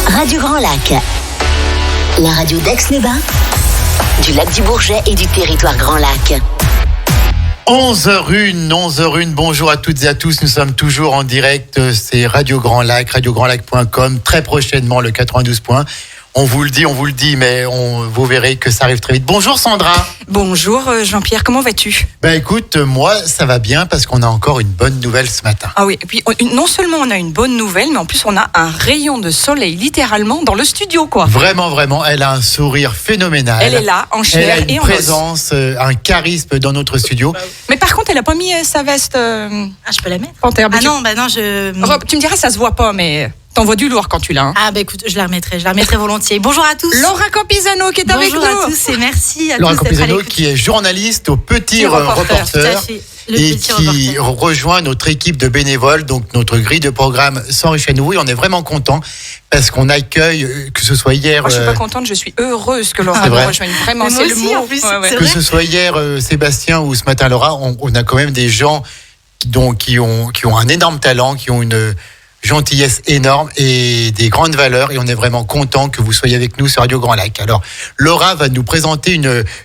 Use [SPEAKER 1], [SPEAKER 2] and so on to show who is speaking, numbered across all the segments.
[SPEAKER 1] Radio Grand Lac. La radio d'Aix-les-Bains, du lac du Bourget et du territoire Grand Lac.
[SPEAKER 2] 11h01, bonjour à toutes et à tous, nous sommes toujours en direct, c'est Radio Grand Lac, radiograndlac.com, très prochainement le 92 points. On vous le dit, mais vous verrez que ça arrive très vite. Bonjour Sandra.
[SPEAKER 3] Bonjour Jean-Pierre, comment vas-tu ?
[SPEAKER 2] Écoute, moi ça va bien parce qu'on a encore une bonne nouvelle ce matin.
[SPEAKER 3] Ah oui, et puis non seulement on a une bonne nouvelle, mais en plus on a un rayon de soleil littéralement dans le studio, quoi.
[SPEAKER 2] Vraiment, elle a un sourire phénoménal.
[SPEAKER 3] Elle est là, en chair et en os.
[SPEAKER 2] Elle a une présence, un charisme dans notre studio.
[SPEAKER 3] Mais par contre, elle n'a pas mis sa veste
[SPEAKER 4] je peux la mettre.
[SPEAKER 3] panthère.
[SPEAKER 4] Non, je...
[SPEAKER 3] Rob, tu me diras, ça se voit pas, mais... T'envoies du lourd quand tu l'as.
[SPEAKER 4] Écoute, je la remettrai volontiers. Bonjour à tous.
[SPEAKER 3] Laura Campisano qui est avec nous.
[SPEAKER 4] Bonjour à tous et merci à
[SPEAKER 2] Laura
[SPEAKER 4] tous d'être à
[SPEAKER 2] Campisano
[SPEAKER 4] l'écoute.
[SPEAKER 2] qui est journaliste au Petit
[SPEAKER 4] Reporter. Tout à
[SPEAKER 2] Reporter.
[SPEAKER 4] fait.
[SPEAKER 2] Et qui rejoint notre équipe de bénévoles, donc notre grille de programme s'enrichit à nouveau. Et on est vraiment content parce qu'on accueille, que ce soit hier.
[SPEAKER 3] Moi, je suis pas contente, je suis heureuse que Laura nous rejoigne. Vraiment,
[SPEAKER 4] mais
[SPEAKER 3] c'est le
[SPEAKER 4] aussi,
[SPEAKER 3] mot.
[SPEAKER 4] en plus,
[SPEAKER 2] Que ce soit hier Sébastien ou ce matin Laura, on a quand même des gens qui ont un énorme talent, qui ont une gentillesse énorme et des grandes valeurs, et on est vraiment content que vous soyez avec nous sur Radio Grand Lac. Alors, Laura va nous présenter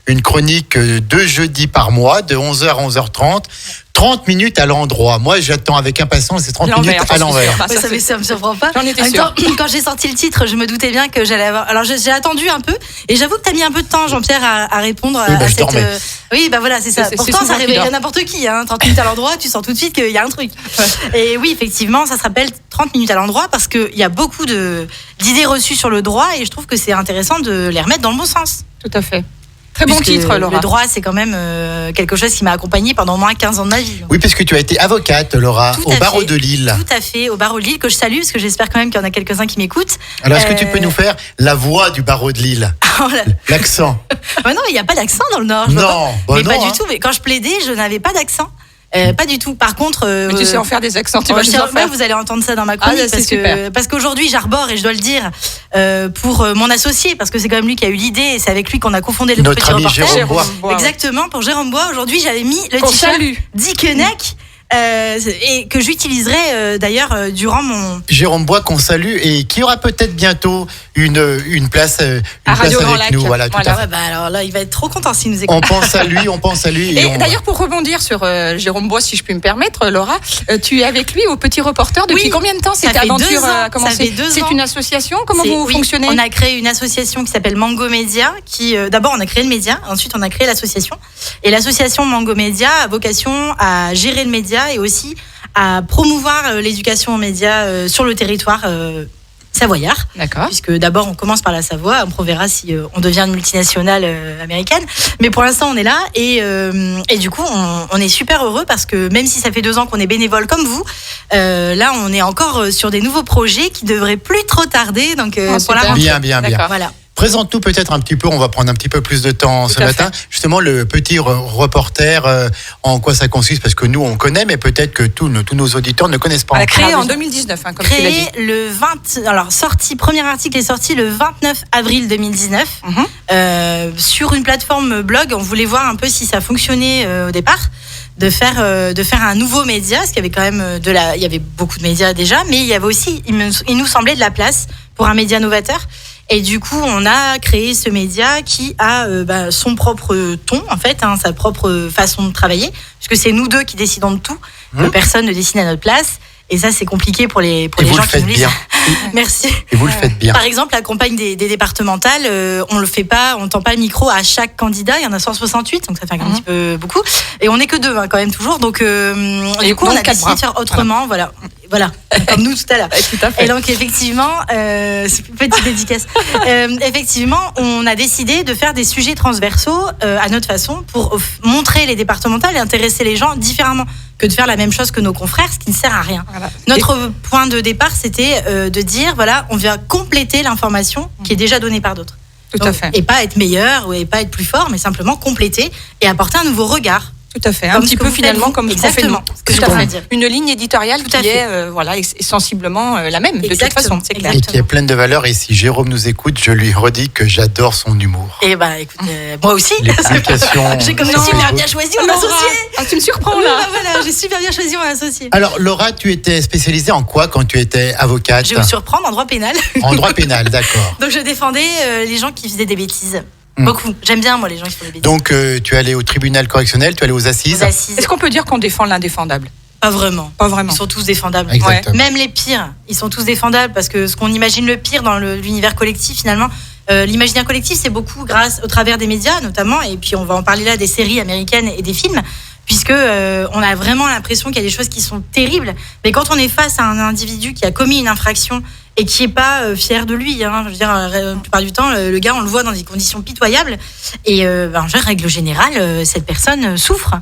[SPEAKER 2] une chronique 2 jeudis par mois, de 11h à 11h30. 30 minutes à l'endroit. Moi, j'attends avec impatience ces 30 minutes à l'envers.
[SPEAKER 4] Ça me surprend pas.
[SPEAKER 3] J'en étais sûre.
[SPEAKER 4] Quand j'ai sorti le titre, je me doutais bien que j'allais avoir... Alors, j'ai attendu un peu, et j'avoue que tu as mis un peu de temps, Jean-Pierre, à répondre à cette... Oui, voilà, c'est ça. Pourtant, ça réveille n'importe qui. 30 minutes à l'endroit, tu sens tout de suite qu'il y a un truc. Et oui, effectivement, ça se rappelle 30 minutes à l'endroit, parce qu'il y a beaucoup d'idées reçues sur le droit, et je trouve que c'est intéressant de les remettre dans le bon sens.
[SPEAKER 3] Tout à fait. Très bon titre, Laura.
[SPEAKER 4] Le droit, c'est quand même quelque chose qui m'a accompagnée pendant au moins 15 ans de ma vie.
[SPEAKER 2] Oui, puisque tu as été avocate, Laura, au barreau de Lille.
[SPEAKER 4] Tout à fait, au barreau de Lille, que je salue, parce que j'espère quand même qu'il y en a quelques-uns qui m'écoutent.
[SPEAKER 2] Alors, est-ce que tu peux nous faire la voix du barreau de Lille? L'accent.
[SPEAKER 4] Non, il n'y a pas d'accent dans le Nord. Pas du tout. Mais quand je plaidais, je n'avais pas d'accent. Pas du tout. Par contre,
[SPEAKER 3] mais tu sais en faire des accents.
[SPEAKER 4] Vous allez entendre ça dans ma chronique parce qu'aujourd'hui j'arbore, et je dois le dire, pour mon associé, parce que c'est quand même lui qui a eu l'idée, et c'est avec lui qu'on a cofondé le Petit Reporter.
[SPEAKER 2] Jérôme Bois.
[SPEAKER 4] Exactement, pour Jérôme Bois. Aujourd'hui, j'avais mis le t-shirt Dickeneck. Et que j'utiliserai d'ailleurs durant mon...
[SPEAKER 2] Jérôme Bois qu'on salue, et qui aura peut-être bientôt une place,
[SPEAKER 3] à Radio Grand Lac.
[SPEAKER 2] Nous. Voilà, tout à fait.
[SPEAKER 4] Alors là, il va être trop content s'il nous écoute.
[SPEAKER 2] On pense à lui.
[SPEAKER 3] Et d'ailleurs, pour rebondir sur Jérôme Bois, si je puis me permettre, Laura, tu es avec lui au Petit Reporter depuis combien de temps cette aventure a commencé? C'est une association? Comment vous fonctionnez?
[SPEAKER 4] On a créé une association qui s'appelle Mango Média, qui d'abord on a créé le média, ensuite on a créé l'association. Et l'association Mango Média a vocation à gérer le média et aussi à promouvoir l'éducation aux médias sur le territoire savoyard.
[SPEAKER 3] D'accord.
[SPEAKER 4] Puisque d'abord on commence par la Savoie, on verra si on devient une multinationale américaine. Mais pour l'instant on est là, et du coup on est super heureux, parce que même si ça fait 2 ans qu'on est bénévole comme vous, là on est encore sur des nouveaux projets qui devraient plus trop tarder. Donc pour la rentrée.
[SPEAKER 2] Bien.
[SPEAKER 4] Voilà.
[SPEAKER 2] Présente-nous peut-être un petit peu, on va prendre un petit peu plus de temps ce matin. Justement, le Petit Reporter, en quoi ça consiste? Parce que nous, on connaît, mais peut-être que tous nos auditeurs ne connaissent pas.
[SPEAKER 3] Créé en 2019, comme tu l'as dit.
[SPEAKER 4] Premier article est sorti le 29 avril 2019. Sur une plateforme blog. On voulait voir un peu si ça fonctionnait au départ. De faire un nouveau média, parce qu'il y avait quand même il y avait beaucoup de médias déjà, mais il y avait aussi, il nous semblait de la place pour un média novateur. Et du coup, on a créé ce média qui a son propre ton, en fait, sa propre façon de travailler, puisque c'est nous deux qui décidons de tout, que personne ne décide à notre place. Et ça, c'est compliqué pour les gens qui nous lisent. Merci.
[SPEAKER 2] Et vous le faites bien.
[SPEAKER 4] Par exemple, la campagne des départementales, on le fait pas, on tend pas le micro à chaque candidat. Il y en a 168, donc ça fait un petit peu beaucoup. Et on n'est que 2, quand même, toujours. Donc, du coup, on a décidé de faire autrement. Voilà, comme nous tout à l'heure.
[SPEAKER 3] Tout à fait.
[SPEAKER 4] Et donc, effectivement, petite dédicace. Effectivement, on a décidé de faire des sujets transversaux à notre façon, pour montrer les départementales et intéresser les gens différemment que de faire la même chose que nos confrères, ce qui ne sert à rien. Voilà. Notre point de départ, c'était de dire, voilà, on vient compléter l'information qui est déjà donnée par d'autres.
[SPEAKER 3] Tout à fait.
[SPEAKER 4] Et pas être meilleur, et pas être plus fort, mais simplement compléter et apporter un nouveau regard.
[SPEAKER 3] Tout à fait. Un petit peu finalement comme ce qu'on fait nous. Une ligne éditoriale qui est sensiblement la même de toute façon, c'est clair.
[SPEAKER 2] Et qui est pleine de valeurs. Et si Jérôme nous écoute, je lui redis que j'adore son humour.
[SPEAKER 4] Et écoute, moi aussi. J'ai quand même super bien choisi mon associé.
[SPEAKER 3] Tu me surprends là.
[SPEAKER 4] Voilà, j'ai super bien choisi mon associé.
[SPEAKER 2] Alors Laura, tu étais spécialisée en quoi quand tu étais avocate?
[SPEAKER 4] Je vais me surprendre en droit pénal.
[SPEAKER 2] En droit pénal, d'accord.
[SPEAKER 4] Donc je défendais les gens qui faisaient des bêtises. Beaucoup. J'aime bien, moi, les gens qui font des bêtises.
[SPEAKER 2] Donc, tu es allé au tribunal correctionnel, tu es allé aux assises.
[SPEAKER 3] Est-ce qu'on peut dire qu'on défend l'indéfendable?
[SPEAKER 4] Pas vraiment.
[SPEAKER 3] Pas vraiment.
[SPEAKER 4] Ils sont tous défendables.
[SPEAKER 2] Exactement.
[SPEAKER 4] Même les pires, ils sont tous défendables parce que ce qu'on imagine le pire dans l'univers collectif, finalement, l'imaginaire collectif, c'est beaucoup grâce au travers des médias, notamment, et puis on va en parler là des séries américaines et des films, puisque on a vraiment l'impression qu'il y a des choses qui sont terribles. Mais quand on est face à un individu qui a commis une infraction et qui est pas fier de lui, je veux dire, la plupart du temps, le gars, on le voit dans des conditions pitoyables, et en règle générale, cette personne souffre.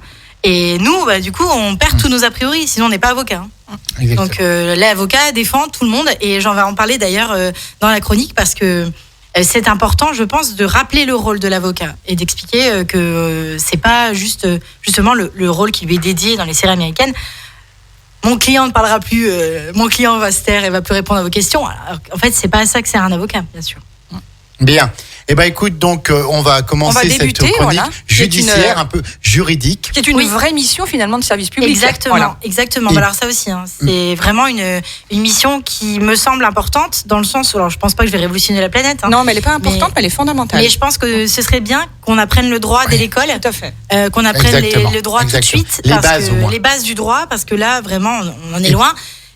[SPEAKER 4] Et nous, du coup, on perd tous nos a priori, sinon on n'est pas avocat. Donc l'avocat défend tout le monde, et j'en vais en parler d'ailleurs dans la chronique, parce que c'est important, je pense, de rappeler le rôle de l'avocat et d'expliquer que c'est pas justement le rôle qui lui est dédié dans les séries américaines. Mon client ne parlera plus, mon client va se taire et va plus répondre à vos questions. Alors, en fait, c'est pas à ça que sert un avocat, bien sûr.
[SPEAKER 2] Bien. Eh ben écoute, donc on va commencer cette chronique judiciaire, un peu juridique.
[SPEAKER 3] Qui est une vraie mission finalement de service public.
[SPEAKER 4] Exactement. Alors ça aussi, c'est vraiment une mission qui me semble importante dans le sens où, alors je pense pas que je vais révolutionner la planète.
[SPEAKER 3] Non, mais elle est pas importante, mais elle est fondamentale.
[SPEAKER 4] Mais je pense que ce serait bien qu'on apprenne le droit dès l'école.
[SPEAKER 3] Tout à fait.
[SPEAKER 4] Qu'on apprenne le droit tout de suite. Les bases du droit, parce que là, vraiment, on en est loin.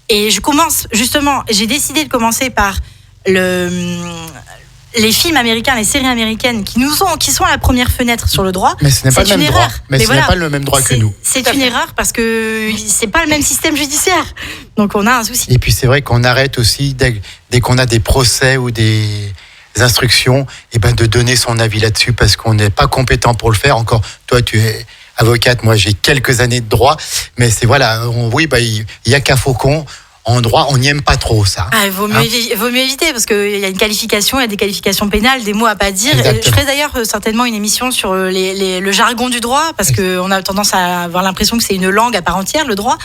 [SPEAKER 4] Et je commence, justement, j'ai décidé de commencer par les films américains, les séries américaines qui sont à la première fenêtre sur le droit.
[SPEAKER 2] Mais ce n'est pas le même droit. Mais ce n'est pas le même droit que nous.
[SPEAKER 4] C'est une erreur parce que c'est pas le même système judiciaire. Donc on a un souci.
[SPEAKER 2] Et puis c'est vrai qu'on arrête aussi dès qu'on a des procès ou des instructions, de donner son avis là-dessus parce qu'on n'est pas compétent pour le faire. Encore, toi tu es avocate, moi j'ai quelques années de droit, mais c'est il y a qu'à Faucon. En droit, on n'y aime pas trop ça.
[SPEAKER 4] Il vaut mieux éviter parce qu'il y a une qualification, il y a des qualifications pénales, des mots à pas dire.
[SPEAKER 2] Exactement.
[SPEAKER 4] Je ferai d'ailleurs certainement une émission sur le jargon du droit parce qu'on a tendance à avoir l'impression que c'est une langue à part entière, le droit.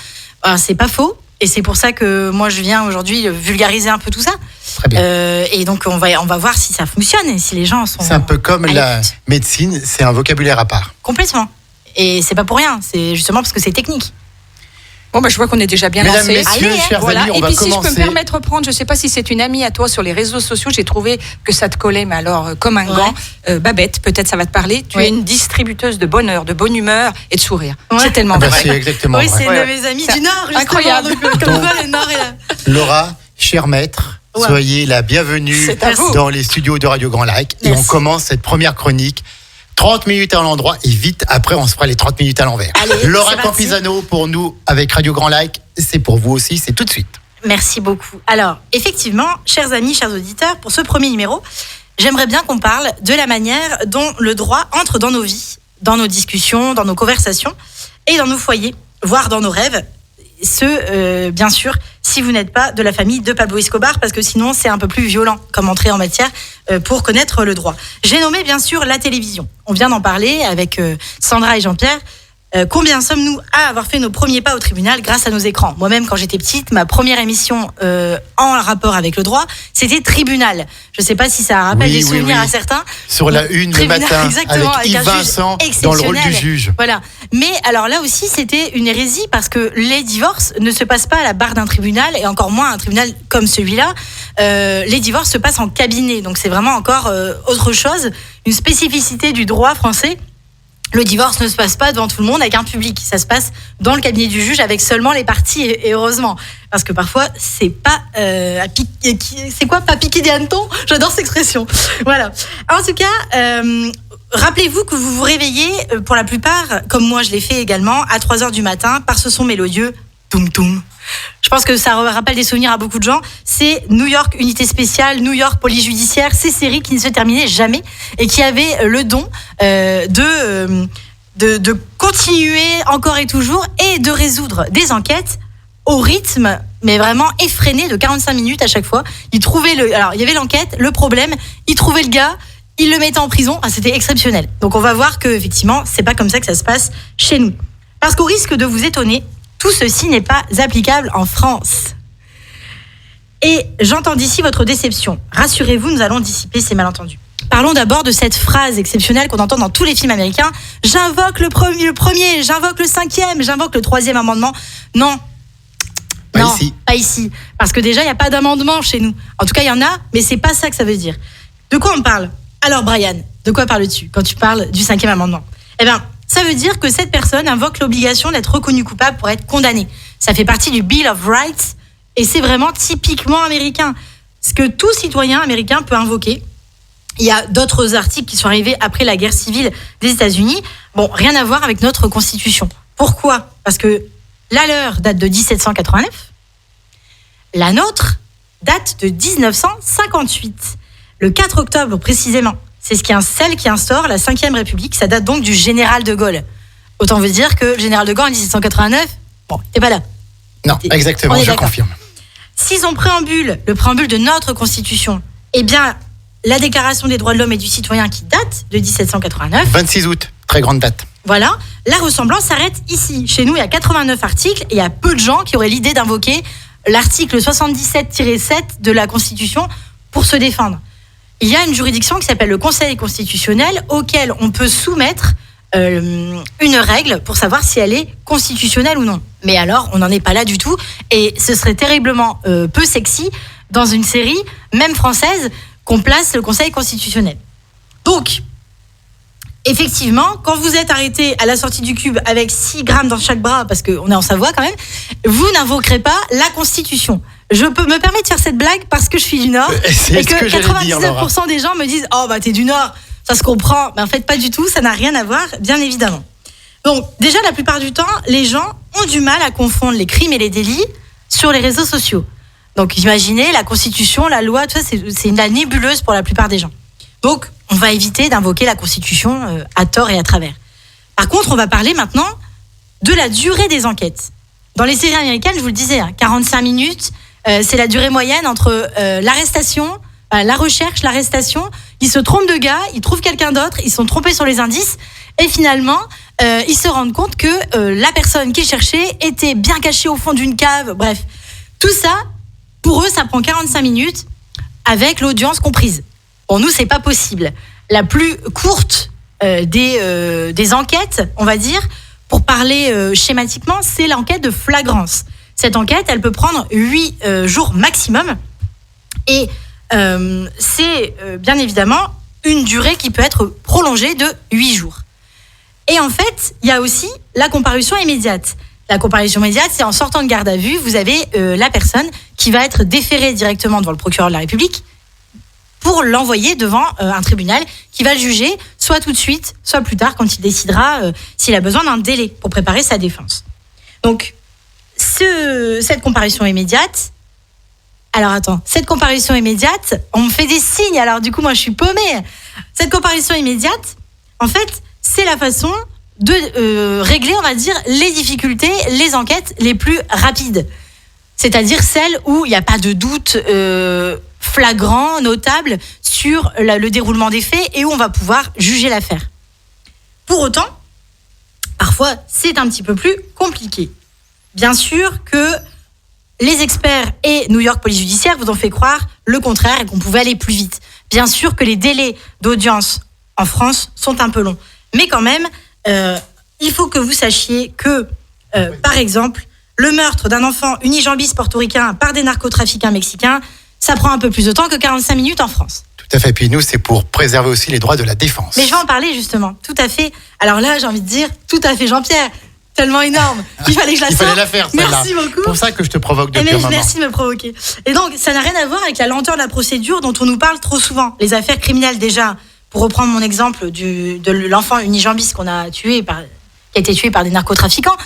[SPEAKER 4] C'est pas faux. Et c'est pour ça que moi, je viens aujourd'hui vulgariser un peu tout ça.
[SPEAKER 2] Très bien.
[SPEAKER 4] Et donc, on va voir si ça fonctionne et si les gens sont...
[SPEAKER 2] C'est un peu comme la médecine, c'est un vocabulaire à part.
[SPEAKER 4] Complètement. Et c'est pas pour rien, c'est justement parce que c'est technique.
[SPEAKER 3] Bon, je vois qu'on est déjà bien
[SPEAKER 2] Mesdames,
[SPEAKER 3] lancé.
[SPEAKER 2] Messieurs, chers amis, on va commencer. Et puis si je peux me permettre
[SPEAKER 3] de prendre, je ne sais pas si c'est une amie à toi sur les réseaux sociaux, j'ai trouvé que ça te collait, mais alors comme un gant. Babette, peut-être ça va te parler. Tu es une distributeuse de bonheur, de bonne humeur et de sourire. C'est tellement vrai.
[SPEAKER 2] C'est exactement vrai.
[SPEAKER 4] C'est une de mes amies du Nord, justement.
[SPEAKER 3] Incroyable.
[SPEAKER 4] Donc, comme quoi, le Nord est là.
[SPEAKER 2] Laura, cher maître, soyez la bienvenue dans les studios de Radio Grand Lac. Et on commence cette première chronique. 30 minutes à l'endroit et vite après on se fera les 30 minutes à l'envers.
[SPEAKER 4] Allez,
[SPEAKER 2] Laura Campizano pour nous avec Radio Grand Lac, c'est pour vous aussi, c'est tout de suite.
[SPEAKER 4] Merci beaucoup. Alors effectivement, chers amis, chers auditeurs, pour ce premier numéro, j'aimerais bien qu'on parle de la manière dont le droit entre dans nos vies, dans nos discussions, dans nos conversations et dans nos foyers, voire dans nos rêves. Bien sûr, si vous n'êtes pas de la famille de Pablo Escobar, parce que sinon c'est un peu plus violent comme entrée en matière pour connaître le droit. J'ai nommé bien sûr la télévision. On vient d'en parler avec Sandra et Jean-Pierre. Combien sommes-nous à avoir fait nos premiers pas au tribunal grâce à nos écrans? Moi-même, quand j'étais petite, ma première émission en rapport avec le droit, c'était Tribunal. Je ne sais pas si ça rappelle des souvenirs à certains.
[SPEAKER 2] Sur la une le matin, avec Yves Vincent dans le rôle du juge.
[SPEAKER 4] Voilà. Mais alors là aussi, c'était une hérésie parce que les divorces ne se passent pas à la barre d'un tribunal et encore moins un tribunal comme celui-là. Les divorces se passent en cabinet. Donc c'est vraiment encore autre chose, une spécificité du droit français. Le divorce ne se passe pas devant tout le monde avec un public. Ça se passe dans le cabinet du juge avec seulement les parties et heureusement. Parce que parfois, c'est pas... c'est quoi, pas piquer des hannetons? J'adore cette expression. Voilà. En tout cas, rappelez-vous que vous vous réveillez, pour la plupart, comme moi je l'ai fait également, à 3h du matin, par ce son mélodieux. Toum toum. Je pense que ça rappelle des souvenirs à beaucoup de gens. C'est New York Unité Spéciale, New York Police Judiciaire, ces séries qui ne se terminaient jamais et qui avaient le don de continuer encore et toujours et de résoudre des enquêtes au rythme, mais vraiment effréné de 45 minutes à chaque fois. Alors, il y avait l'enquête, le problème, ils trouvaient le gars, ils le mettaient en prison. C'était exceptionnel. Donc on va voir que effectivement, c'est pas comme ça que ça se passe chez nous. Parce qu'au risque de vous étonner, tout ceci n'est pas applicable en France. Et j'entends d'ici votre déception. Rassurez-vous, nous allons dissiper ces malentendus. Parlons d'abord de cette phrase exceptionnelle qu'on entend dans tous les films américains. J'invoque le premier, j'invoque le 5e, j'invoque le 3e amendement. Non. Non, pas ici. Parce que déjà, il n'y a pas d'amendement chez nous. En tout cas, il y en a, mais c'est pas ça que ça veut dire. De quoi on parle ? Alors, Brian, de quoi parles-tu quand tu parles du 5e amendement ? Eh bien, ça veut dire que cette personne invoque l'obligation d'être reconnue coupable pour être condamnée. Ça fait partie du Bill of Rights et c'est vraiment typiquement américain. Ce que tout citoyen américain peut invoquer. Il y a d'autres articles qui sont arrivés après la guerre civile des États-Unis. Bon, rien à voir avec notre Constitution. Pourquoi ? Parce que la leur date de 1789. La nôtre date de 1958. Le 4 octobre précisément. C'est celle qui instaure la 5e République. Ça date donc du général de Gaulle. Autant vous dire que le général de Gaulle en 1789, bon, t'es pas là.
[SPEAKER 2] Non, exactement, je confirme.
[SPEAKER 4] Si son préambule, le préambule de notre Constitution, eh bien, la Déclaration des droits de l'homme et du citoyen qui date de 1789.
[SPEAKER 2] 26 août, très grande date.
[SPEAKER 4] Voilà, la ressemblance s'arrête ici. Chez nous, il y a 89 articles et il y a peu de gens qui auraient l'idée d'invoquer l'article 77-7 de la Constitution pour se défendre. Il y a une juridiction qui s'appelle le Conseil constitutionnel auquel on peut soumettre une règle pour savoir si elle est constitutionnelle ou non. Mais alors, on n'en est pas là du tout et ce serait terriblement peu sexy dans une série, même française, qu'on place le Conseil constitutionnel. Donc, effectivement, quand vous êtes arrêté à la sortie du cube avec 6 grammes dans chaque bras, parce qu'on est en Savoie quand même, vous n'invoquerez pas la Constitution. Je peux me permettre de faire cette blague parce que je suis du Nord et que 99% des gens me disent « Oh, bah t'es du Nord, ça se comprend. » Mais en fait, pas du tout, ça n'a rien à voir, bien évidemment. Donc, déjà, la plupart du temps, les gens ont du mal à confondre les crimes et les délits sur les réseaux sociaux. Donc, imaginez, la Constitution, la loi, tout ça, c'est une nébuleuse pour la plupart des gens. Donc, on va éviter d'invoquer la Constitution à tort et à travers. Par contre, on va parler maintenant de la durée des enquêtes. Dans les séries américaines, je vous le disais, 45 minutes, c'est la durée moyenne entre l'arrestation, la recherche, l'arrestation. Ils se trompent de gars, ils trouvent quelqu'un d'autre, ils sont trompés sur les indices, et finalement, ils se rendent compte que la personne qu'ils cherchaient était bien cachée au fond d'une cave. Bref, tout ça, pour eux, ça prend 45 minutes avec l'audience comprise. Bon, nous, c'est pas possible. La plus courte des enquêtes, on va dire, pour parler schématiquement, c'est l'enquête de flagrance. Cette enquête, elle peut prendre 8 jours maximum. Et c'est bien évidemment une durée qui peut être prolongée de 8 jours. Et en fait, il y a aussi la comparution immédiate. La comparution immédiate, c'est en sortant de garde à vue, vous avez la personne qui va être déférée directement devant le procureur de la République pour l'envoyer devant un tribunal qui va le juger, soit tout de suite, soit plus tard, quand il décidera s'il a besoin d'un délai pour préparer sa défense. Donc, cette comparution immédiate, cette comparution immédiate, on me fait des signes, alors du coup, moi, je suis paumée. Cette comparution immédiate, en fait, c'est la façon de régler, on va dire, les difficultés, les enquêtes les plus rapides. C'est-à-dire celles où il n'y a pas de doute flagrant, notable, sur le déroulement des faits et où on va pouvoir juger l'affaire. Pour autant, parfois, c'est un petit peu plus compliqué. Bien sûr que les experts et New York Police Judiciaire vous ont fait croire le contraire et qu'on pouvait aller plus vite. Bien sûr que les délais d'audience en France sont un peu longs. Mais quand même, il faut que vous sachiez que, par exemple, le meurtre d'un enfant unijambiste portoricain par des narcotrafiquants mexicains, ça prend un peu plus de temps que 45 minutes en France.
[SPEAKER 2] Tout à fait. Puis nous, c'est pour préserver aussi les droits de la défense.
[SPEAKER 4] Mais je vais en parler justement. Tout à fait. Alors là, j'ai envie de dire, tout à fait Jean-Pierre. Tellement énorme. Il fallait que je la sorte.
[SPEAKER 2] Il fallait la faire, celle-là.
[SPEAKER 4] Merci beaucoup.
[SPEAKER 2] C'est pour ça que je te provoque depuis un moment.
[SPEAKER 4] Merci de me provoquer. Et donc, ça n'a rien à voir avec la lenteur de la procédure dont on nous parle trop souvent. Les affaires criminelles, déjà, pour reprendre mon exemple de l'enfant unijambiste qui a été tué par des narcotrafiquants,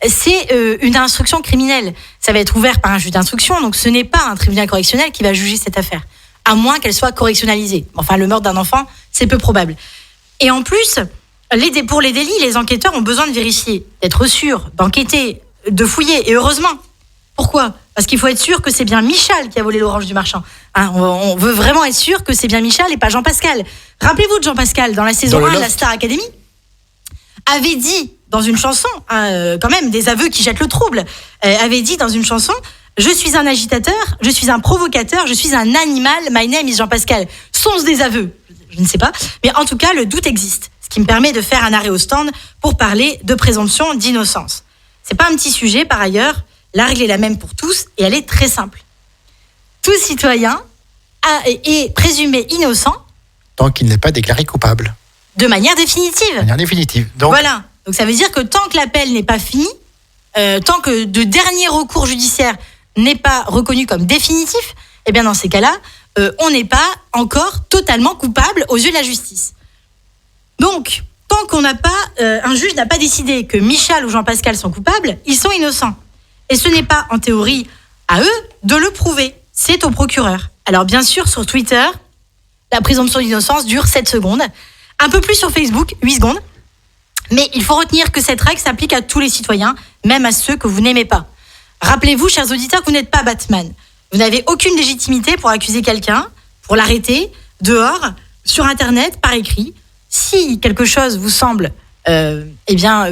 [SPEAKER 4] c'est une instruction criminelle. Ça va être ouvert par un juge d'instruction, donc ce n'est pas un tribunal correctionnel qui va juger cette affaire, à moins qu'elle soit correctionnalisée. Enfin, le meurtre d'un enfant, c'est peu probable. Et en plus, pour les délits, les enquêteurs ont besoin de vérifier, d'être sûrs, d'enquêter, de fouiller. Et heureusement, Pourquoi ? Parce qu'il faut être sûr que c'est bien Michal qui a volé l'orange du marchand. Hein, on veut vraiment être sûr que c'est bien Michal et pas Jean-Pascal. Rappelez-vous de Jean-Pascal, dans la saison 1 de la Star Academy, avait dit dans une chanson, quand même, des aveux qui jettent le trouble, avait dit dans une chanson, je suis un agitateur, je suis un provocateur, je suis un animal, my name is Jean-Pascal. Sont-ce des aveux ? Je ne sais pas. Mais en tout cas, le doute existe. Ce qui me permet de faire un arrêt au stand pour parler de présomption d'innocence. C'est pas un petit sujet, par ailleurs. La règle est la même pour tous et elle est très simple. Tout citoyen est présumé innocent.
[SPEAKER 2] Tant qu'il n'est pas déclaré coupable.
[SPEAKER 4] De manière définitive.
[SPEAKER 2] De manière définitive. Donc,
[SPEAKER 4] voilà. Donc ça veut dire que tant que l'appel n'est pas fini, tant que de dernier recours judiciaire n'est pas reconnu comme définitif, eh bien dans ces cas-là, on n'est pas encore totalement coupable aux yeux de la justice. Donc, tant qu'on n'a pas, un juge n'a pas décidé que Michal ou Jean-Pascal sont coupables, ils sont innocents. Et ce n'est pas, en théorie, à eux de le prouver. C'est au procureur. Alors bien sûr, sur Twitter, la présomption d'innocence dure 7 secondes. Un peu plus sur Facebook, 8 secondes. Mais il faut retenir que cette règle s'applique à tous les citoyens, même à ceux que vous n'aimez pas. Rappelez-vous, chers auditeurs, que vous n'êtes pas Batman. Vous n'avez aucune légitimité pour accuser quelqu'un, pour l'arrêter, dehors, sur Internet, par écrit. Si quelque chose vous semble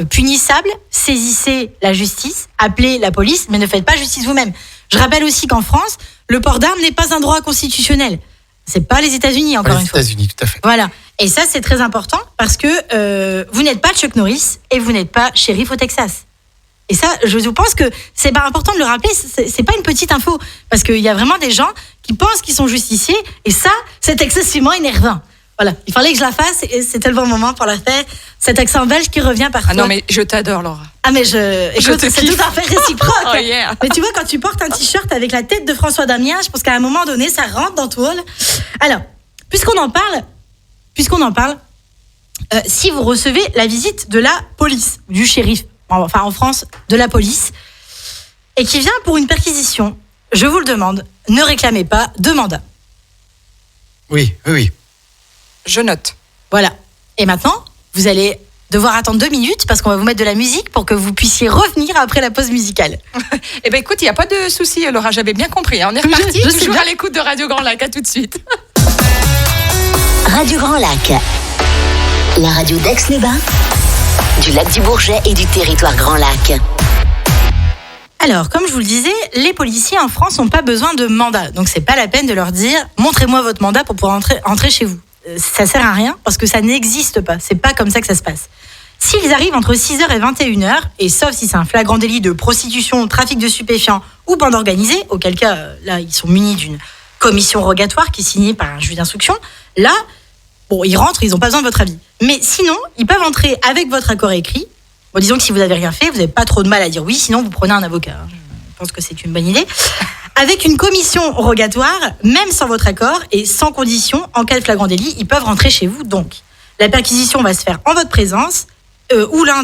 [SPEAKER 4] punissable, saisissez la justice, appelez la police, mais ne faites pas justice vous-même. Je rappelle aussi qu'en France, le port d'armes n'est pas un droit constitutionnel. C'est pas les États-Unis, encore une fois.
[SPEAKER 2] Les États-Unis, tout à fait.
[SPEAKER 4] Voilà. Et ça, c'est très important parce que vous n'êtes pas Chuck Norris et vous n'êtes pas shérif au Texas. Et ça, je pense que c'est pas important de le rappeler. C'est pas une petite info parce qu'il y a vraiment des gens qui pensent qu'ils sont justiciers et ça, c'est excessivement énervant. Voilà, il fallait que je la fasse et c'était le bon moment pour la faire. Cet accent belge qui revient parfois.
[SPEAKER 3] Ah non, mais je t'adore, Laura.
[SPEAKER 4] Ah, mais écoute, c'est
[SPEAKER 3] kiffe.
[SPEAKER 4] tout à fait réciproque.
[SPEAKER 3] Oh yeah.
[SPEAKER 4] Mais tu vois, quand tu portes un t-shirt avec la tête de François Damien, je pense qu'à un moment donné, ça rentre dans tout. Alors, puisqu'on en parle, si vous recevez la visite de la police, du shérif, enfin en France, de la police, et qui vient pour une perquisition, je vous le demande, ne réclamez pas de mandat.
[SPEAKER 2] Oui.
[SPEAKER 3] Je note.
[SPEAKER 4] Voilà. Et maintenant, vous allez devoir attendre 2 minutes parce qu'on va vous mettre de la musique pour que vous puissiez revenir après la pause musicale.
[SPEAKER 3] Eh bien, écoute, il n'y a pas de souci, Laura, j'avais bien compris. On est reparti,
[SPEAKER 4] Je sais
[SPEAKER 3] toujours
[SPEAKER 4] bien.
[SPEAKER 3] à l'écoute de Radio Grand Lac. À tout de suite.
[SPEAKER 1] Radio Grand Lac, la radio d'Aix-les-Bains, du lac du Bourget et du territoire Grand Lac.
[SPEAKER 4] Alors, comme je vous le disais, les policiers en France n'ont pas besoin de mandat. Donc, c'est pas la peine de leur dire « Montrez-moi votre mandat pour pouvoir entrer chez vous ». Ça sert à rien parce que ça n'existe pas. C'est pas comme ça que ça se passe. S'ils arrivent entre 6h et 21h, et sauf si c'est un flagrant délit de prostitution, trafic de stupéfiants ou bande organisée, auquel cas, là, ils sont munis d'une commission rogatoire qui est signée par un juge d'instruction, là, bon, ils rentrent, ils n'ont pas besoin de votre avis. Mais sinon, ils peuvent entrer avec votre accord écrit. Bon, disons que si vous n'avez rien fait, vous n'avez pas trop de mal à dire oui, sinon vous prenez un avocat. Je pense que c'est une bonne idée. Avec une commission rogatoire, même sans votre accord et sans condition, en cas de flagrant délit, ils peuvent rentrer chez vous. Donc, la perquisition va se faire en votre présence, ou un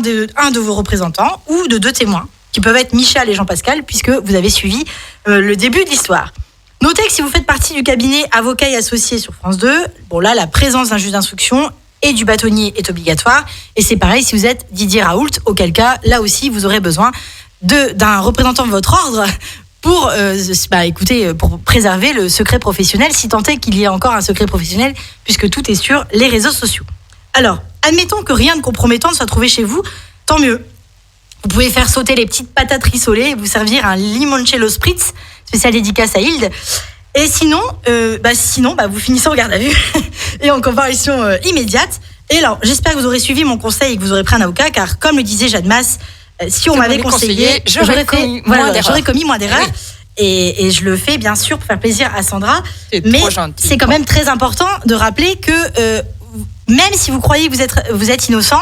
[SPEAKER 4] de vos représentants, ou de 2 témoins, qui peuvent être Michal et Jean-Pascal, puisque vous avez suivi le début de l'histoire. Notez que si vous faites partie du cabinet Avocats et Associés sur France 2, bon là, la présence d'un juge d'instruction et du bâtonnier est obligatoire. Et c'est pareil si vous êtes Didier Raoult, auquel cas, là aussi, vous aurez besoin d'un représentant de votre ordre pour pour préserver le secret professionnel, si tant est qu'il y ait encore un secret professionnel, puisque tout est sur les réseaux sociaux. Alors, admettons que rien de compromettant ne soit trouvé chez vous, tant mieux. Vous pouvez faire sauter les petites patates rissolées et vous servir un limoncello spritz, spécial dédicace à Hilde. Et sinon, vous finissez en garde à vue et en comparution immédiate. Et alors, j'espère que vous aurez suivi mon conseil et que vous aurez pris un avocat, car comme le disait Jade Masse, si on m'avait conseillé, j'aurais commis moins d'erreurs.
[SPEAKER 3] Oui.
[SPEAKER 4] Et je le fais bien sûr pour faire plaisir à Sandra. Mais
[SPEAKER 3] trop gentil.
[SPEAKER 4] c'est quand même très important de rappeler que même si vous croyez que vous êtes innocent,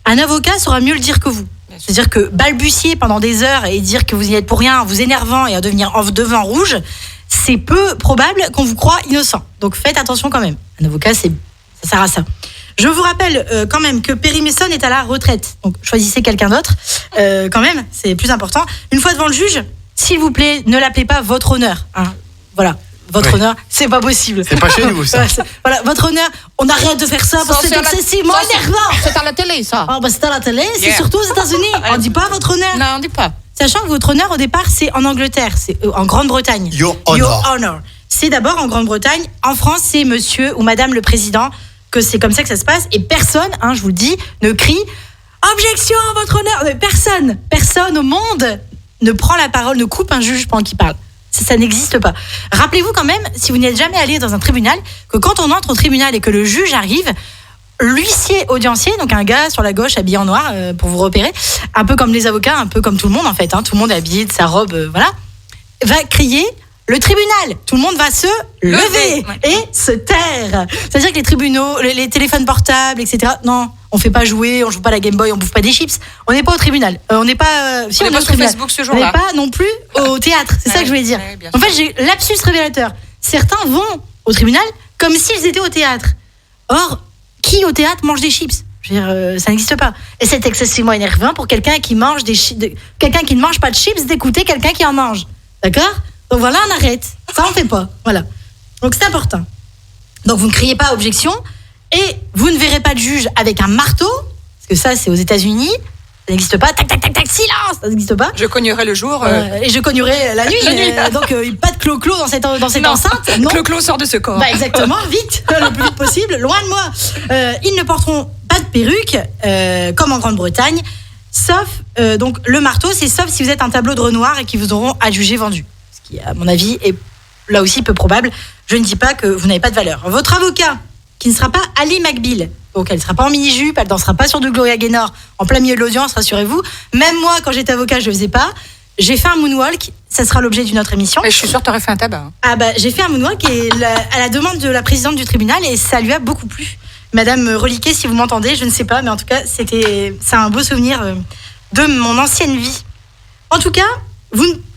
[SPEAKER 4] un avocat saura mieux le dire que vous. C'est-à-dire que balbutier pendant des heures et dire que vous y êtes pour rien en vous énervant et en devenant rouge, c'est peu probable qu'on vous croie innocent. Donc faites attention quand même. Un avocat, ça sert à ça. Je vous rappelle quand même que Perry Mason est à la retraite. Donc choisissez quelqu'un d'autre. Quand même, c'est plus important. Une fois devant le juge, s'il vous plaît, ne l'appelez pas votre honneur. Hein. Voilà. Votre honneur, c'est pas possible.
[SPEAKER 2] C'est pas chez nous, ça.
[SPEAKER 4] Voilà, votre honneur, on arrête de faire ça parce que c'est excessivement énervant.
[SPEAKER 3] C'est à la télé, ça.
[SPEAKER 4] Ah, c'est à la télé, c'est
[SPEAKER 3] Yeah.
[SPEAKER 4] surtout aux États-Unis. On dit pas votre honneur.
[SPEAKER 3] Non, on dit pas.
[SPEAKER 4] sachant que votre honneur au départ c'est en Angleterre, c'est en Grande-Bretagne.
[SPEAKER 2] Your honor.
[SPEAKER 4] C'est d'abord en Grande-Bretagne. En France, c'est monsieur ou madame le président, que c'est comme ça que ça se passe. Et personne, je vous le dis, ne crie objection à votre honneur. Personne au monde ne prend la parole, ne coupe un juge pendant qu'il parle. Ça n'existe pas. Rappelez-vous quand même, si vous n'êtes jamais allé dans un tribunal, que quand on entre au tribunal et que le juge arrive, l'huissier audiencier, donc un gars sur la gauche habillé en noir pour vous repérer, un peu comme les avocats, un peu comme tout le monde en fait, tout le monde est habillé de sa robe, va crier le tribunal. Tout le monde va se lever et se taire. C'est-à-dire que les tribunaux, les téléphones portables, etc. Non, on fait pas jouer, on joue pas à la Game Boy, on bouffe pas des chips. On n'est pas au tribunal. On n'est pas. Si
[SPEAKER 3] on est pas sur Facebook ce jour-là.
[SPEAKER 4] On n'est pas non plus au théâtre. C'est ça que je voulais dire. En fait, j'ai lapsus révélateur. Certains vont au tribunal comme s'ils étaient au théâtre. Or, qui au théâtre mange des chips ? Je veux dire, ça n'existe pas. Et c'est excessivement énervant pour quelqu'un qui mange quelqu'un qui ne mange pas de chips d'écouter quelqu'un qui en mange. D'accord ? Donc voilà, on arrête. Ça, on fait pas. Voilà. Donc c'est important. Donc vous ne criez pas objection et vous ne verrez pas de juge avec un marteau, parce que ça, c'est aux États-Unis. Ça n'existe pas. Tac, tac, tac, tac, silence. Ça n'existe pas.
[SPEAKER 3] Je cognerai le jour.
[SPEAKER 4] Et je cognerai la nuit. Donc pas de clo-clo dans cette enceinte. Non.
[SPEAKER 3] Clo-clo sort de ce corps.
[SPEAKER 4] Exactement. Vite, le plus vite possible. Loin de moi. Ils ne porteront pas de perruque, comme en Grande-Bretagne, sauf donc le marteau, c'est sauf si vous êtes un tableau de Renoir et qu'ils vous auront adjugé vendu. Ce qui, à mon avis, est là aussi peu probable. Je ne dis pas que vous n'avez pas de valeur. Votre avocat, qui ne sera pas Ali McBeal, donc elle ne sera pas en mini-jupe, elle ne dansera pas sur de Gloria Gaynor en plein milieu de l'audience, rassurez-vous. Même moi, quand j'étais avocat, je ne le faisais pas. J'ai fait un moonwalk, ça sera l'objet d'une autre émission.
[SPEAKER 3] Mais je suis sûre que tu aurais fait un tabac.
[SPEAKER 4] J'ai fait un moonwalk à la demande de la présidente du tribunal et ça lui a beaucoup plu. Madame Reliquet, si vous m'entendez, je ne sais pas, mais en tout cas, c'est un beau souvenir de mon ancienne vie. En tout cas,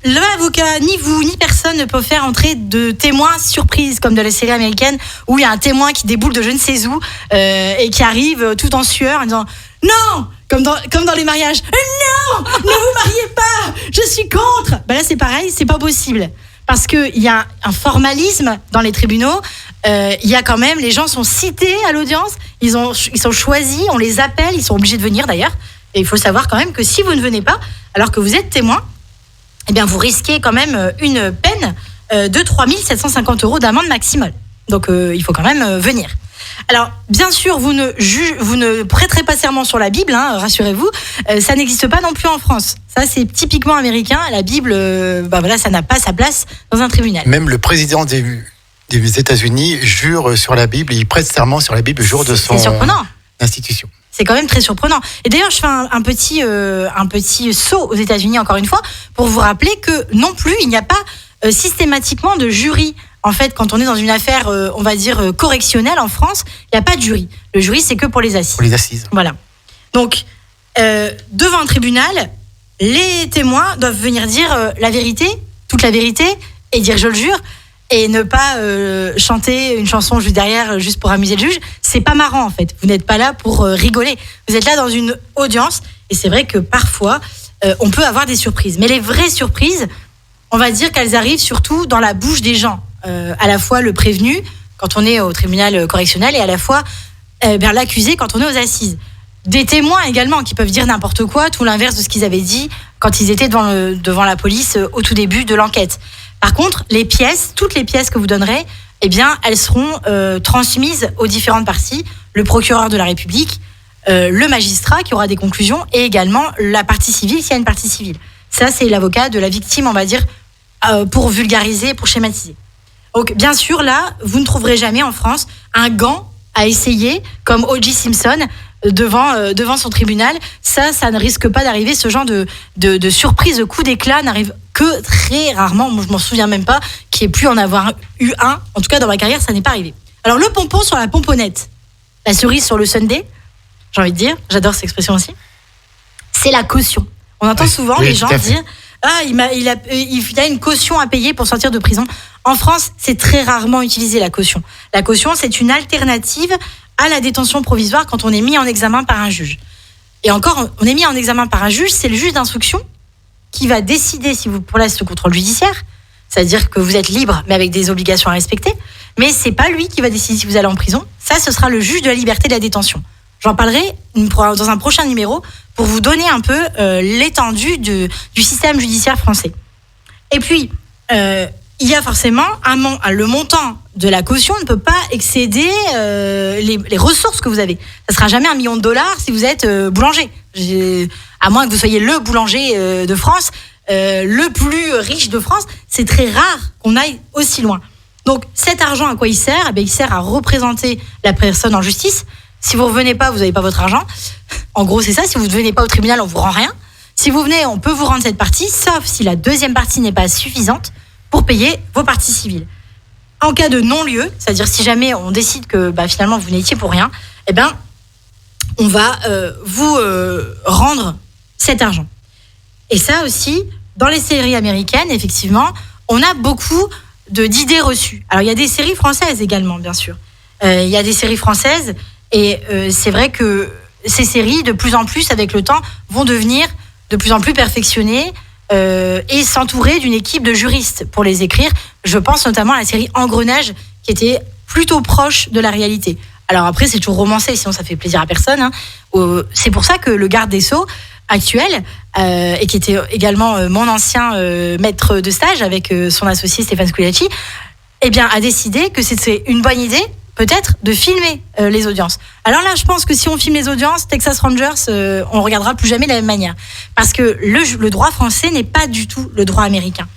[SPEAKER 4] l'avocat, ni vous, ni personne ne peut faire entrer de témoins surprises, comme dans les séries américaines, où il y a un témoin qui déboule de je ne sais où et qui arrive tout en sueur en disant « Non !» comme dans les mariages. « Non ! Ne vous mariez pas ! Je suis contre !» Là, c'est pareil, c'est pas possible. Parce qu'il y a un formalisme dans les tribunaux. Il y a quand même, les gens sont cités à l'audience, ils sont choisis, on les appelle, ils sont obligés de venir d'ailleurs. Et il faut savoir quand même que si vous ne venez pas, alors que vous êtes témoin, eh bien vous risquez quand même une peine de 3 750 € d'amende maximale. Donc il faut quand même venir. Alors bien sûr, vous ne prêterez pas serment sur la Bible, rassurez-vous. Ça n'existe pas non plus en France. Ça c'est typiquement américain. La Bible, ça n'a pas sa place dans un tribunal.
[SPEAKER 2] Même le président des États-Unis jure sur la Bible, il prête serment sur la Bible le jour de son institution.
[SPEAKER 4] C'est quand même très surprenant. Et d'ailleurs, je fais un petit saut aux États-Unis encore une fois pour vous rappeler que non plus, il n'y a pas systématiquement de jury. En fait, quand on est dans une affaire, on va dire correctionnelle en France, il n'y a pas de jury. Le jury, c'est que pour les assises.
[SPEAKER 2] Pour les assises.
[SPEAKER 4] Voilà. Donc, devant un tribunal, les témoins doivent venir dire la vérité, toute la vérité, et dire je le jure. Et ne pas chanter une chanson juste derrière, juste pour amuser le juge. C'est pas marrant, en fait. Vous n'êtes pas là pour rigoler. Vous êtes là dans une audience. Et c'est vrai que parfois, on peut avoir des surprises. Mais les vraies surprises, on va dire qu'elles arrivent surtout dans la bouche des gens. À la fois le prévenu, quand on est au tribunal correctionnel, et à la fois l'accusé, quand on est aux assises. Des témoins également qui peuvent dire n'importe quoi, tout l'inverse de ce qu'ils avaient dit quand ils étaient devant la police au tout début de l'enquête. Par contre, toutes les pièces que vous donnerez, eh bien, elles seront transmises aux différentes parties, le procureur de la République, le magistrat qui aura des conclusions et également la partie civile s'il y a une partie civile. Ça, c'est l'avocat de la victime, on va dire, pour vulgariser, pour schématiser. Donc, bien sûr, là, vous ne trouverez jamais en France un gant à essayer, comme O.J. Simpson, devant son tribunal. Ça ne risque pas d'arriver. Ce genre de surprise, de coup d'éclat n'arrive que très rarement. Moi, je m'en souviens même pas qu'il y ait pu en avoir eu un. En tout cas, dans ma carrière, ça n'est pas arrivé. Alors, le pompon sur la pomponnette, la cerise sur le sundae, j'ai envie de dire, j'adore cette expression aussi, c'est la caution. On entend souvent les gens dire il a une caution à payer pour sortir de prison. En France, c'est très rarement utilisé la caution. La caution, c'est une alternative à la détention provisoire quand on est mis en examen par un juge. Et encore, on est mis en examen par un juge, c'est le juge d'instruction qui va décider si vous placez sous contrôle judiciaire, c'est-à-dire que vous êtes libre, mais avec des obligations à respecter. Mais c'est pas lui qui va décider si vous allez en prison. Ça, ce sera le juge de la liberté de la détention. J'en parlerai dans un prochain numéro pour vous donner un peu l'étendue du système judiciaire français. Et puis, il y a forcément le montant de la caution ne peut pas excéder les ressources que vous avez. Ça ne sera jamais $1 million si vous êtes boulanger. À moins que vous soyez le boulanger de France, le plus riche de France. C'est très rare qu'on aille aussi loin. Donc cet argent, à quoi il sert ? Il sert à représenter la personne en justice. Si vous ne revenez pas, vous n'avez pas votre argent. En gros, c'est ça. Si vous ne venez pas au tribunal, on ne vous rend rien. Si vous venez, on peut vous rendre cette partie, sauf si la deuxième partie n'est pas suffisante pour payer vos parties civiles. En cas de non-lieu, c'est-à-dire si jamais on décide que finalement vous n'étiez pour rien, on va vous rendre cet argent. Et ça aussi, dans les séries américaines, effectivement, on a beaucoup d'idées reçues. Alors, il y a des séries françaises également, bien sûr. Il y a des séries françaises et c'est vrai que ces séries, de plus en plus, avec le temps, vont devenir de plus en plus perfectionnées et s'entourer d'une équipe de juristes pour les écrire. Je pense notamment à la série Engrenage, qui était plutôt proche de la réalité. Alors après, c'est toujours romancé, sinon ça fait plaisir à personne. Hein. C'est pour ça que le garde des Sceaux actuel, et qui était également mon ancien maître de stage avec son associé Stéphane Squillaci, a décidé que c'était une bonne idée, peut-être, de filmer les audiences. Alors là, je pense que si on filme les audiences, Texas Rangers, on ne regardera plus jamais de la même manière. Parce que le droit français n'est pas du tout le droit américain.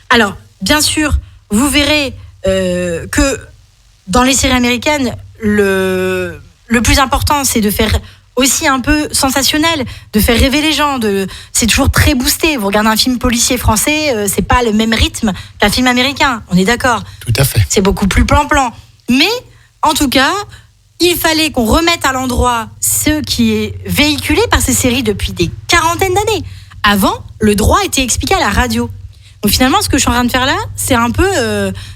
[SPEAKER 4] Alors, bien sûr, vous verrez que dans les séries américaines, le plus important, c'est de faire aussi un peu sensationnel, de faire rêver les gens. C'est toujours très boosté. Vous regardez un film policier français, c'est pas le même rythme qu'un film américain. On est d'accord ?
[SPEAKER 2] Tout à fait.
[SPEAKER 4] C'est beaucoup plus plan-plan. Mais, en tout cas, il fallait qu'on remette à l'endroit ce qui est véhiculé par ces séries depuis des quarantaines d'années. Avant, le droit était expliqué à la radio. Donc finalement, ce que je suis en train de faire là, c'est un peu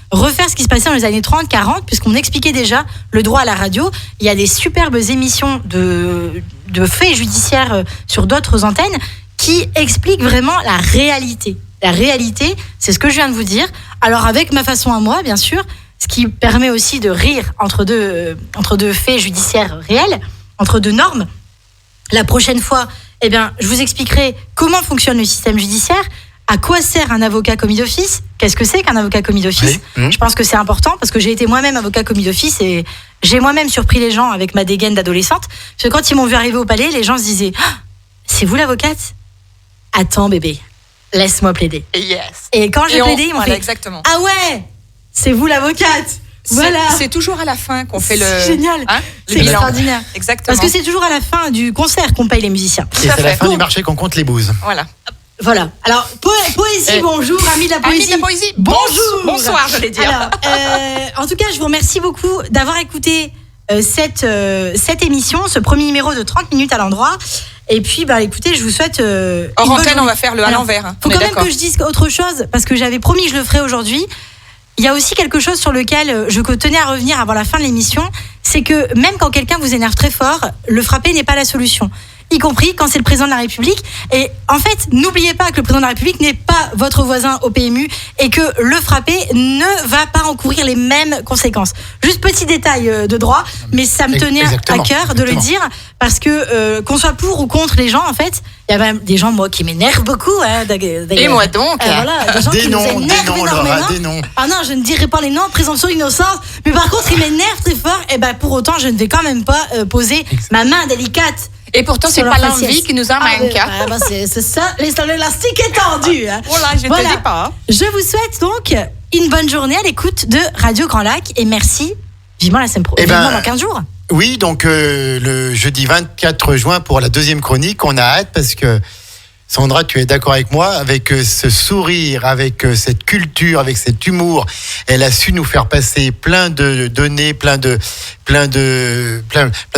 [SPEAKER 4] refaire ce qui se passait dans les années 30, 40, puisqu'on expliquait déjà le droit à la radio. Il y a des superbes émissions de faits judiciaires sur d'autres antennes qui expliquent vraiment la réalité. La réalité, c'est ce que je viens de vous dire. Alors avec ma façon à moi, bien sûr, ce qui permet aussi de rire entre deux faits judiciaires réels, entre deux normes. La prochaine fois, je vous expliquerai comment fonctionne le système judiciaire. À quoi sert un avocat commis d'office ? Qu'est-ce que c'est qu'un avocat commis d'office ? Oui. Je pense que c'est important parce que j'ai été moi-même avocat commis d'office et j'ai moi-même surpris les gens avec ma dégaine d'adolescente. Parce que quand ils m'ont vu arriver au palais, les gens se disaient « C'est vous l'avocate ? Attends bébé, laisse-moi plaider. »
[SPEAKER 3] Yes.
[SPEAKER 4] Et quand j'ai plaidé, ils m'ont fait
[SPEAKER 3] exactement.
[SPEAKER 4] « Ah ouais, c'est vous l'avocate ?» Voilà.
[SPEAKER 3] C'est toujours à la fin qu'on fait le...
[SPEAKER 4] C'est génial.
[SPEAKER 3] Hein,
[SPEAKER 4] c'est extraordinaire.
[SPEAKER 3] Exactement.
[SPEAKER 4] Parce que c'est toujours à la fin du concert qu'on paye les musiciens.
[SPEAKER 2] Et c'est à la fin du marché qu'on compte les bouses.
[SPEAKER 4] Voilà. Alors, poésie, bonjour, amis de la poésie.
[SPEAKER 3] Amis de la poésie,
[SPEAKER 4] bonjour.
[SPEAKER 3] Bonsoir, je vais dire.
[SPEAKER 4] Alors, en tout cas, je vous remercie beaucoup d'avoir écouté cette émission, ce premier numéro de 30 minutes à l'endroit. Et puis, écoutez, je vous souhaite...
[SPEAKER 3] hors antenne, on va faire le à l'envers.
[SPEAKER 4] Il faut quand même que je dise autre chose, parce que j'avais promis que je le ferais aujourd'hui. Il y a aussi quelque chose sur lequel je tenais à revenir avant la fin de l'émission, c'est que même quand quelqu'un vous énerve très fort, le frapper n'est pas la solution. Y compris quand c'est le président de la République. Et en fait, n'oubliez pas que le président de la République n'est pas votre voisin au PMU et que le frapper ne va pas encourir les mêmes conséquences. Juste petit détail de droit, mais ça me tenait à cœur de le dire parce que qu'on soit pour ou contre les gens, en fait, il y a même des gens, moi, qui m'énervent beaucoup. Hein,
[SPEAKER 3] et moi donc
[SPEAKER 4] voilà, des gens qui nous énervent énormément.
[SPEAKER 2] Des noms.
[SPEAKER 4] Ah non, je ne dirai pas les noms, présomption d'innocence. Mais par contre, ils m'énervent très fort. Et pour autant, je ne vais quand même pas poser ma main délicate.
[SPEAKER 3] Et pourtant, c'est pas l'envie qui nous en manque.
[SPEAKER 4] C'est ça, l'élastique est tendu. Hein.
[SPEAKER 3] Voilà, je te dis pas.
[SPEAKER 4] Je vous souhaite donc une bonne journée à l'écoute de Radio Grand Lac et merci. Vivement la semaine prochaine. Vivement dans 15 jours.
[SPEAKER 2] Oui, donc le jeudi 24 juin pour la deuxième chronique, on a hâte parce que Sandra, tu es d'accord avec moi, avec ce sourire, avec cette culture, avec cet humour, elle a su nous faire passer plein de données, plein de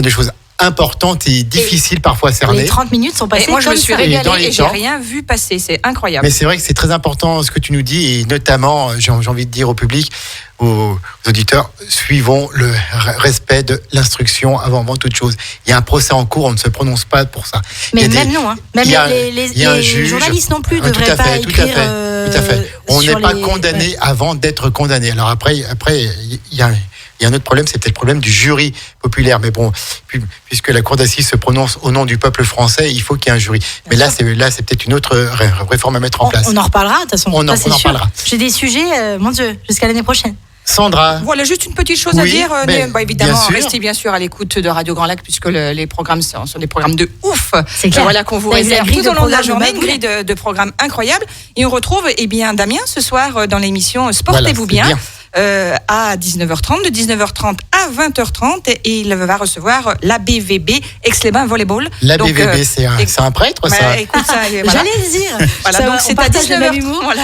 [SPEAKER 2] choses importantes et difficiles parfois à cerner.
[SPEAKER 4] Les 30 minutes sont passées.
[SPEAKER 3] Et moi, je me suis régalée et j'ai
[SPEAKER 2] temps.
[SPEAKER 3] rien vu passer. C'est incroyable.
[SPEAKER 2] Mais c'est vrai que c'est très important ce que tu nous dis et notamment, j'ai envie de dire au public, aux auditeurs, suivons le respect de l'instruction avant toute chose. Il y a un procès en cours, on ne se prononce pas pour ça.
[SPEAKER 4] Mais même nous, hein. Même les journalistes non plus ne devraient pas écrire.
[SPEAKER 2] Tout à fait. On n'est pas condamné avant d'être condamné. Alors après, il y a Il y a un autre problème, c'est peut-être le problème du jury populaire. Mais bon, puisque la cour d'assises se prononce au nom du peuple français, il faut qu'il y ait un jury. Mais là, c'est peut-être une autre réforme à mettre en place.
[SPEAKER 4] On en reparlera, de toute façon.
[SPEAKER 2] On en reparlera.
[SPEAKER 4] J'ai des sujets, mon Dieu, jusqu'à l'année prochaine.
[SPEAKER 2] Sandra.
[SPEAKER 3] Voilà, juste une petite chose à dire. Évidemment, restez bien sûr à l'écoute de Radio Grand Lac, puisque les programmes sont des programmes de ouf.
[SPEAKER 4] C'est clair.
[SPEAKER 3] Voilà, qu'on vous réserve tout au long de la journée, une grille de programmes incroyable. Et on retrouve Damien ce soir dans l'émission Sportez-vous bien. À 19h30, de 19h30 à 20h30, et il va recevoir la BVB Aix-les-Bains Volleyball.
[SPEAKER 2] La BVB, c'est un prêtre, ça.
[SPEAKER 3] Écoute, ça, voilà.
[SPEAKER 4] J'allais le dire.
[SPEAKER 3] Voilà, donc c'est à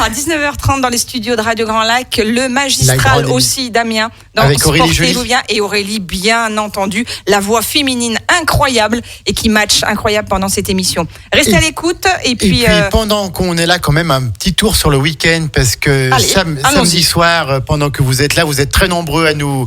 [SPEAKER 3] 19h30 dans les studios de Radio Grand Lac, le magistral aussi, Damien, dans
[SPEAKER 2] avec Aurélie Joly.
[SPEAKER 3] Et Aurélie, bien entendu, la voix féminine incroyable et qui match incroyable pendant cette émission. Restez à l'écoute. Et puis
[SPEAKER 2] pendant qu'on est là, quand même, un petit tour sur le week-end, parce que samedi soir, pendant que vous êtes là, vous êtes très nombreux à nous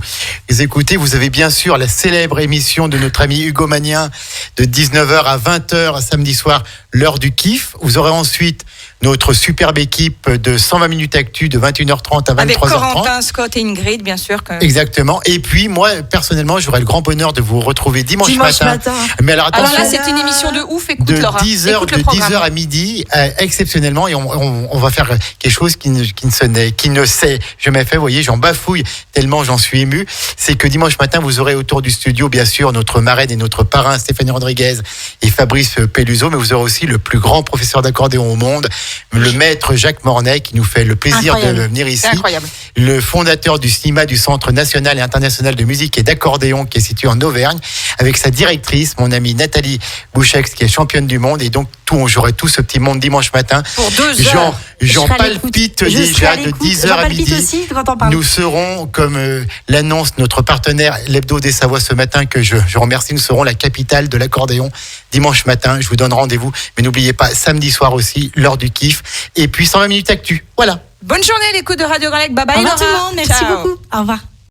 [SPEAKER 2] écouter. Vous avez bien sûr la célèbre émission de notre ami Hugo Magnien de 19h à 20h samedi soir, l'heure du kiff. Vous aurez ensuite notre superbe équipe de 120 minutes actu de 21h30 à 23h30.
[SPEAKER 3] Avec Corentin, Scott et Ingrid, bien sûr.
[SPEAKER 2] Exactement. Et puis, moi, personnellement, j'aurai le grand bonheur de vous retrouver dimanche matin. Mais alors, attention.
[SPEAKER 3] Alors là, c'est une émission de ouf. Écoute,
[SPEAKER 2] de
[SPEAKER 3] Laura.
[SPEAKER 2] 10h à midi, exceptionnellement. Et on va faire quelque chose qui ne s'est jamais fait. Vous voyez, j'en bafouille tellement j'en suis ému. C'est que dimanche matin, vous aurez autour du studio, bien sûr, notre marraine et notre parrain, Stéphanie Rodriguez et Fabrice Pelluso. Mais vous aurez aussi le plus grand professeur d'accordéon au monde, le maître Jacques Mornay, qui nous fait le plaisir de venir ici.
[SPEAKER 3] Incroyable.
[SPEAKER 2] Le fondateur du CIMA, du Centre national et international de musique et d'accordéon, qui est situé en Auvergne, avec sa directrice, mon amie Nathalie Bouchex, qui est championne du monde. Et donc, j'aurai tout ce petit monde dimanche matin.
[SPEAKER 3] Pour 2 heures.
[SPEAKER 2] J'en palpite déjà de 10h à midi.
[SPEAKER 4] Aussi quand on parle.
[SPEAKER 2] Nous serons, comme l'annonce notre partenaire l'Hebdo des Savoies ce matin, que je remercie, nous serons la capitale de l'accordéon dimanche matin. Je vous donne rendez-vous. Mais n'oubliez pas, samedi soir aussi, l'heure du kiff. Et puis 120 minutes actu. Voilà.
[SPEAKER 3] Bonne journée à l'écoute de Radio Grand Lac. Bye bye.
[SPEAKER 4] Au revoir tout le monde. Merci beaucoup. Au revoir.